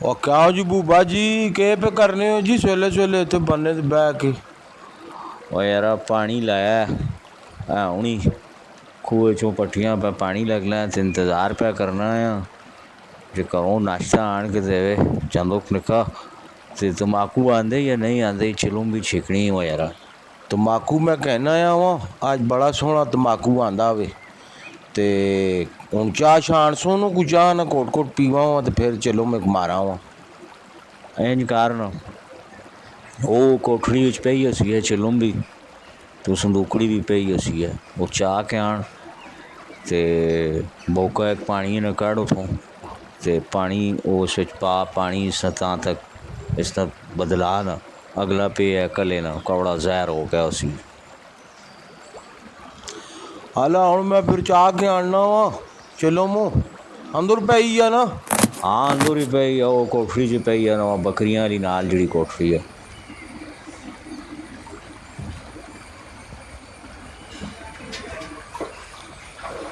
और क्या जी बूबा जी के पे करने हो जी सवेले सवेले इतने बन्ने ते बह के। और यार पानी लाया है हुनी खूह चों पट्टियां पे पानी लगना तो इंतज़ार पे करना है जो घरों नाश्ता आन के देवे चंदोक निका तो तम्बाकू आंदे या नहीं आंदे चिलूम भी छिकनी हो यार। तम्बाकू मैं कहना आया वहाँ आज बड़ा सोहना तम्बाकू आंदा वे ते हूँ चाह छान सोनू को चाह ना कोट कोट पीवा वा तो फिर चलो मैं मारा वा इंज कारण वो कोठड़ी च पई हसी है चिलूम भी तो संदूकड़ी भी पई हसी है वो चाह के आन ते बोका एक पानी ने कड़ उठों ते पानी उस पा पानी सतह तक इस तक बदला ना अगला पे है कले ना कौड़ा जहर हो गया उसी। हाला हूँ मैं फिर चाह के आना वा चलो मो अंदर पई है ना। हाँ अंदर ही पई है वो कोठड़ी च पई है ना बकरियां वाली नाल जी कोठड़ी है।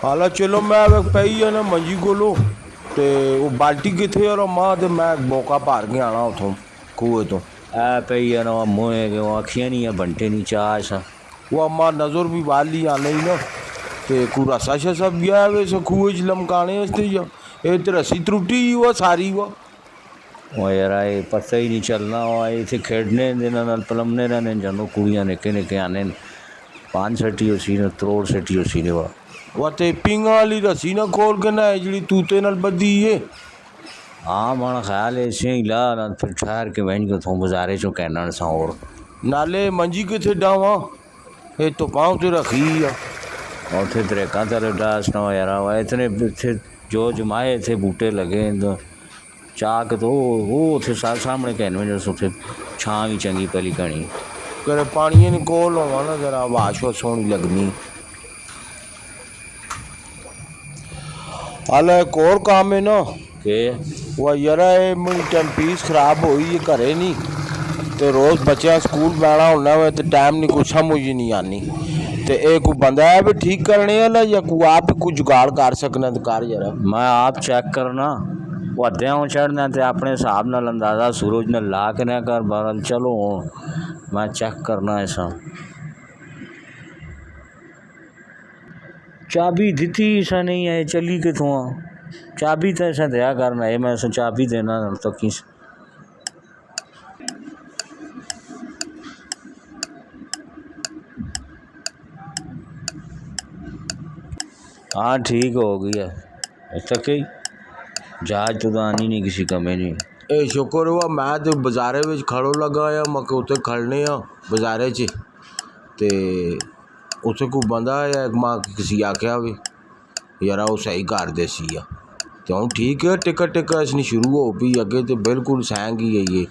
हाला चलो मैं पई है ना मंजी कोलो ते वो बाल्टी किथे और मां ते मैं बोका भर के आना उतों खूह तो ऐ पई है ना मुँह के अखियां नहीं है बंटे नहीं चाह सा वो अम्मा नजर भी वाली आने ही ना ते कूड़ा साशा सब गया वैसे खूह च लमकाने वास्ते या ये तो रस्सी त्रुटी ही हुआ सारी हुआ। वो यार ये पता ही नहीं चलना वो इतने खेडने देना नाल पलमने रहने जानो कुड़ियां निके निके आने 5 सटी उसी ने त्रोड़ सटी उसी ने वह ते पिंगा वाली रस्सी ना खोल के ना जी तूते नाल बदी है। हाँ माना ख्याल है ऐसे ही ला ना फिर ठहर के बहन को थों बाजारे चो कहना सा और नाले मंजी किथे डावा ये तो पाँव ते रखी है और थे त्रेका तेरे डास ना यार वो इतने थे जो जमाए थे बूटे लगे तो चाह के तो वो थे सामने कहने में जो थे छां भी चंगी पली कणी करे पानी ने कोल होवा ना जरा आवाज वो सोनी लगनी। हाले एक और काम है ना के वह यरा है मेरी टैंपीस खराब हुई है घरे नहीं तो रोज़ बच्चा स्कूल बैठा होना वे तो टाइम नहीं कुछ समझ नहीं आनी तो एक बंदा है भी ठीक करने वाला या को आप भी कुछ जुगाड़ कर सकना तो कर जरा। मैं आप चेक करना वो अद्या चढ़ना तो अपने हिसाब नाल अंदाज़ा सूरज ने ला के ना कर बरल चलो मैं चेक करना ऐसा चाबी दी ऐसा नहीं है चली कितों चाबी तो ऐसा दया करना है मैं ऐसा चाबी देना तो किस हाँ ठीक हो गई है तक ही जहाज तो आनी नहीं किसी कमे नहीं। ए शुक्र हुआ मैं तो बाजारे में खड़ो लगा या मक उत्ते खड़ने आ बाजारे च ते उत्थे कोई बंदा या एक मां किसी आख्या भी यारा वो सही कर दे सी आ तो हूँ ठीक है टिकट टिकट इसने शुरू हो पी अगे तो बिल्कुल सैंग ही है ये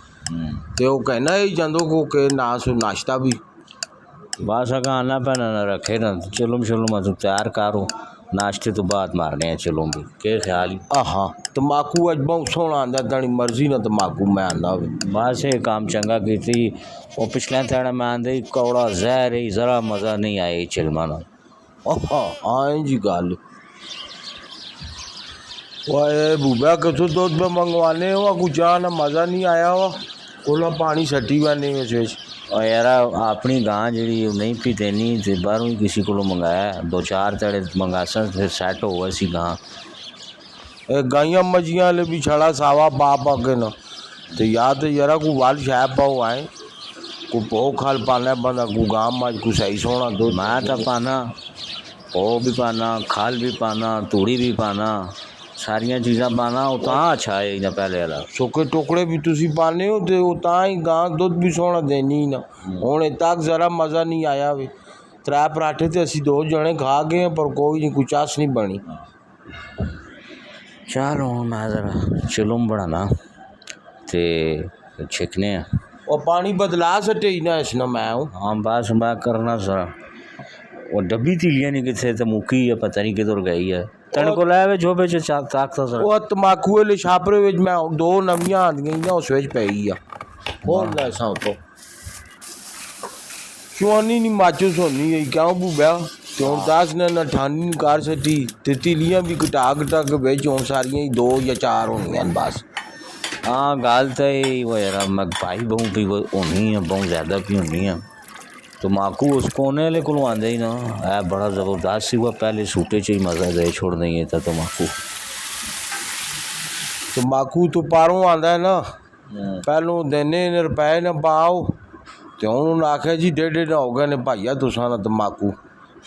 तो वो कहना ही जंदो को के ना सो नाश्ता भी बस अगर आना पैना ना रखे ना चलो चलो मैं तो तैयार करूँ नाश्ते तो बाद मारने हैं चलो भी के ख्याल हाँ तम्बाकू अज बहुत सोहना आंदा तेरी मर्जी ना तम्बाकू मैं आंदा बस ये काम चंगा की थी वो पिछले थे मैं आंदे कौड़ा जहर ही ज़रा मज़ा नहीं आया चिलमा ना। हाँ जी गल वाह बूबा कितों दूध में मंगवाने हुआ कुछ चाह ना मज़ा नहीं आया हुआ कोला पानी सटी बने उस और यार अपनी गां जी नहीं पी देनी तो बाहरों ही किसी को मंगाया 2-4 तड़े मंगासा फिर सैट होगा सी गां गाइयाँ मजियाँ वाले भी छड़ा सावा पा पा के ना तो या तो यारा को वाल शायद पाओ आए को पो खाल पाना बंदा को गाँव में को सही सोना दो मैं तो पाना पो भी पाना खाल भी पाना तूड़ी भी पाना सारिया चीज़ा पाना उतना अच्छा है ना पहले वाला सुके टुकड़े भी तुसी पाने हो तो उतना ही गां दुध भी सोना देनी ना हूँ तक जरा मज़ा नहीं आया वे 3 पराठे तो असी 2 जने खा गए पर कोई नहीं कुछ आस नहीं बनी। चलो मैं ज़रा चिलूम बनाना ते छिकने और पानी बदला सटे ही ना इसना मैं हूँ। हाँ बस मैं करना जरा वो डब्बी तीलियाँ नहीं किथे तो मुकी है पता नहीं किधर गई है तेन को लाया जो बेच ताकता सर वो तम्बाकू वाले छापरे विच मैं 2 नवियां आंदियां ना उस विच पई आ और लैसा तो चुआनी नहीं माचो सोनी है क्यों बूबा तो हूँ 10 ने ना ठानी नहीं कर सटी ते तीलियां भी घटा घटा के बेच हूँ सारियां ही 2 या 4 होनियां बस हाँ गल तो यही वो यार मैं भाई बहु भी होनी है बहुत ज़्यादा भी होनी है तम्बाकू उस कोने वाले को आंदे ही ना है बड़ा ज़बरदस्त सी हुआ पहले सूटे च ही मज़ा दे छोड़ नहीं है तम्बाकू तम्बाकू तो पारों आंदा है ना पहलों देने ने रुपए ने पाओ तो उन्होंने आख्या जी 1.5 हो गए ने भाइया तुसा ना तम्बाकू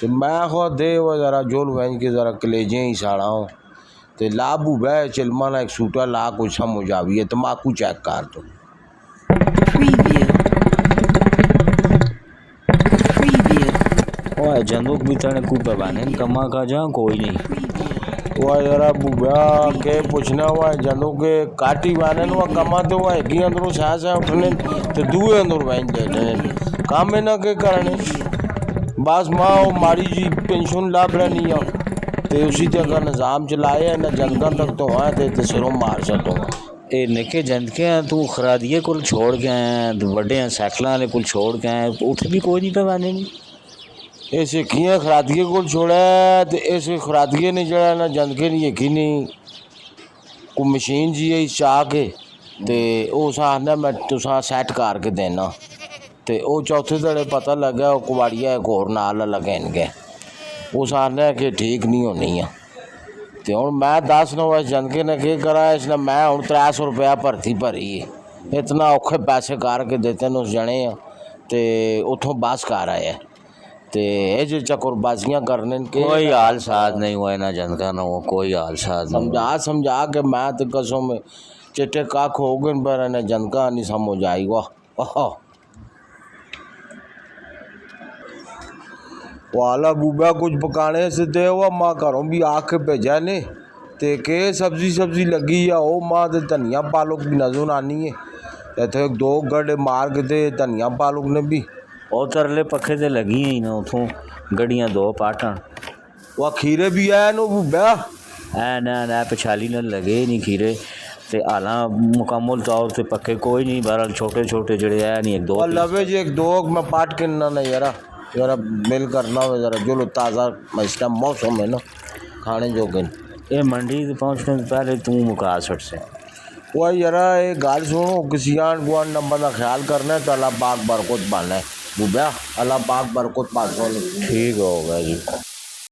तो मैं खुद दे वो ज़रा जोल वैन के ज़रा कलेजे ही साड़ा हो तो लाभू बह चिलमा ना एक सूटा ला कुछ समझ आवी है तम्बाकू चेक कर तो वो जंदूक भी तने कूपे बाने कमा का जा कोई नहीं वह जरा बुबा के पूछना हुआ जंदू के काटी वाने वह कमा तो वह एक ही अंदरों सास है उठने तो दूए अंदर वैन देने काम में ना के करने बस माँ मारी जी पेंशन लाभ रही है तो उसी तरह निज़ाम चलाए है ना जनता तक तो है तो सिरों मार सको ये निके जंदके हैं तू खरादिए को छोड़ के आए बड़े हैं साइकिल वाले को छोड़ के आए उठ भी कोई नहीं पे बाने नहीं ऐसे किए खरादिए को छोड़ा तो ऐसे खरादिए ने जड़ा ना जनके नहीं यकीनी को मशीन जी है चाह के ते उस आखना मैं तुसा सैट करके देना ते वो चौथे धड़े पता लगा वो कुबाड़िया एक होर नाल लगे इनके उस आखना कि ठीक नहीं होनी है तो हूँ मैं 10 नौ जनके ने के करा इसने मैं हूँ 300 रुपया भर्ती भरी है इतना औखे पैसे करके देते न उस जने ते उतों बस कर आया ते ये जो चकुरबाजियाँ करने के कोई हाल साथ नहीं हुआ ना जनका ना हो कोई हाल साथ समझा के मैं तो कसों में चिट्टे काख हो गए पर ना जनका नहीं समझ आई वाह वाला बूबा कुछ पकाने से दे हुआ माँ घरों भी आके भेजा ने ते के सब्जी लगी है ओ माँ ते धनिया पालक भी नजर आनी है इतने 2 गड्ढे मार के दे धनिया पालक ने भी और तरले पखे ते लगी ही ना उतों गड्डियां 2 पाटन वह खीरे भी है नो बूबा है ना पिछाली न लगे नहीं खीरे ते आला मुकम्मल तौर से पक्के कोई नहीं बहरहाल छोटे छोटे जड़े है नहीं 1 2 लवे जी 1 2 मैं पाट के ना यारा मिल करना हो जरा जो ताज़ा इस टाइम मौसम है ना खाने जोगे ये मंडी पहुँचने से पहले तू मुका सट से वह यारा ये गाल सुनो किसी आन गुआन नंबर का ख्याल करना है तो अल्लाह पाक बरकत पाना है बुबा अल्लाह पाक बरकत पाक ठीक होगा जी।